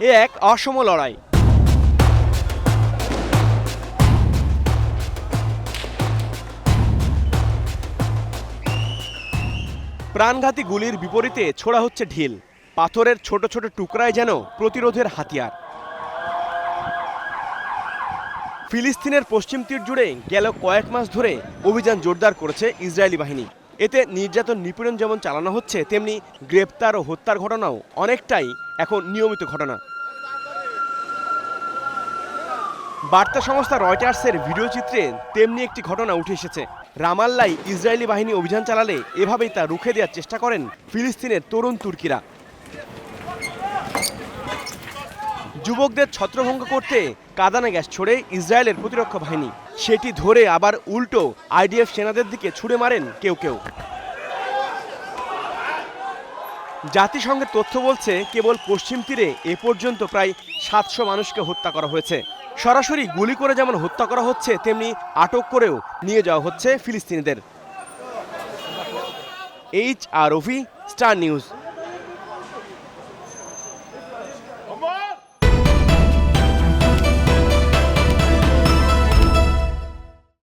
এ এক অসম লড়াই। প্রাণঘাতী গুলির বিপরীতে ছোড়া হচ্ছে ঢিল, পাথরের ছোট ছোট টুকরায় যেন প্রতিরোধের হাতিয়ার। ফিলিস্তিনের পশ্চিম তীর জুড়ে গেল কয়েক মাস ধরে অভিযান জোরদার করেছে ইসরায়েলি বাহিনী। এতে নির্যাতন নিপীড়ন যেমন চালানো হচ্ছে, তেমনি গ্রেপ্তার ও হত্যার ঘটনাও অনেকটাই এখন নিয়মিত ঘটনা। বার্তা সংস্থা রয়টার্সের ভিডিও চিত্রে তেমনি একটি ঘটনা উঠে এসেছে। রামাল্লায় ইসরায়েলি বাহিনী অভিযান চালালে এভাবেই তা রুখে দেওয়ার চেষ্টা করেন ফিলিস্তিনের তরুণ তুর্কিরা। যুবকদের ছত্রভঙ্গ করতে কাঁদানে গ্যাস ছোড়ে ইসরায়েলের প্রতিরক্ষা বাহিনী, সেটি ধরে আবার উল্টো আইডিএফ সেনাদের দিকে ছুড়ে মারেন কেউ কেউ। জাতিসংঘের তথ্য বলছে, কেবল পশ্চিম তীরে এ পর্যন্ত প্রায় 700 মানুষকে হত্যা করা হয়েছে। সরাসরি গুলি করে যেমন হত্যা করা হচ্ছে, তেমনি আটক করেও নিয়ে যাওয়া হচ্ছে ফিলিস্তিনিদের। HROV, star news.